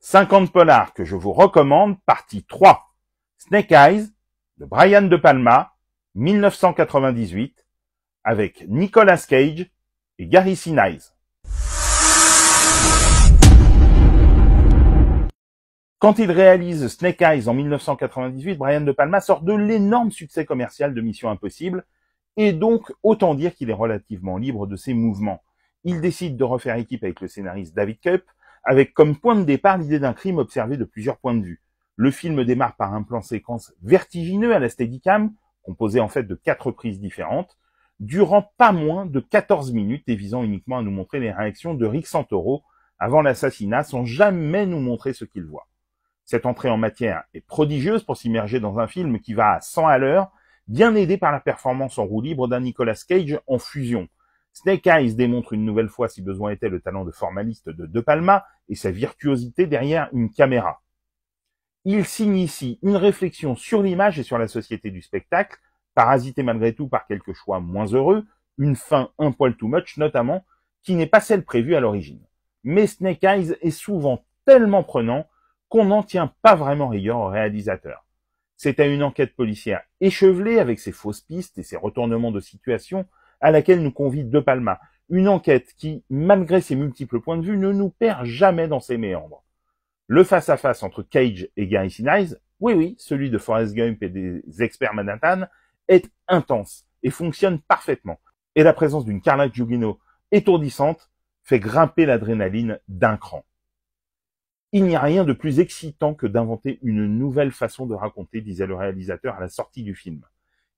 50 polars que je vous recommande, partie 3. Snake Eyes, de Brian De Palma, 1998, avec Nicolas Cage et Gary Sinise. Quand il réalise Snake Eyes en 1998, Brian De Palma sort de l'énorme succès commercial de Mission Impossible, et donc autant dire qu'il est relativement libre de ses mouvements. Il décide de refaire équipe avec le scénariste David Koepp, avec comme point de départ l'idée d'un crime observé de plusieurs points de vue. Le film démarre par un plan séquence vertigineux à la Steadicam, composé en fait de 4 prises différentes, durant pas moins de 14 minutes et visant uniquement à nous montrer les réactions de Rick Santoro avant l'assassinat sans jamais nous montrer ce qu'il voit. Cette entrée en matière est prodigieuse pour s'immerger dans un film qui va à 100 à l'heure, bien aidé par la performance en roue libre d'un Nicolas Cage en fusion. Snake Eyes démontre une nouvelle fois, si besoin était, le talent de formaliste de De Palma et sa virtuosité derrière une caméra. Il signe ici une réflexion sur l'image et sur la société du spectacle, parasité malgré tout par quelques choix moins heureux, une fin un poil too much notamment, qui n'est pas celle prévue à l'origine. Mais Snake Eyes est souvent tellement prenant qu'on n'en tient pas vraiment rigueur au réalisateur. C'est à une enquête policière échevelée avec ses fausses pistes et ses retournements de situation à laquelle nous convie De Palma. Une enquête qui, malgré ses multiples points de vue, ne nous perd jamais dans ses méandres. Le face-à-face entre Cage et Gary Sinise, oui, celui de Forrest Gump et des experts Manhattan, est intense et fonctionne parfaitement. Et la présence d'une Carla Gugino étourdissante fait grimper l'adrénaline d'un cran. Il n'y a rien de plus excitant que d'inventer une nouvelle façon de raconter, disait le réalisateur à la sortie du film.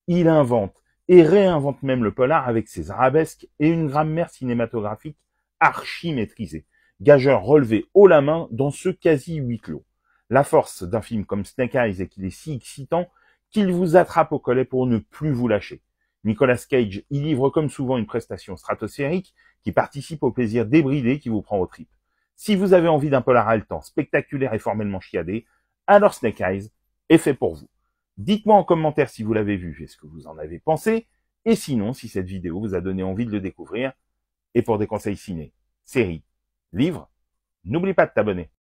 Il invente et réinvente même le polar avec ses arabesques et une grammaire cinématographique archi maîtrisée, gageur relevé haut la main dans ce quasi huis clos. La force d'un film comme Snake Eyes est qu'il est si excitant qu'il vous attrape au collet pour ne plus vous lâcher. Nicolas Cage y livre comme souvent une prestation stratosphérique qui participe au plaisir débridé qui vous prend aux tripes. Si vous avez envie d'un polar haletant, spectaculaire et formellement chiadé, alors Snake Eyes est fait pour vous. Dites-moi en commentaire si vous l'avez vu et ce que vous en avez pensé, et sinon si cette vidéo vous a donné envie de le découvrir. Et pour des conseils ciné, séries, livres, n'oublie pas de t'abonner.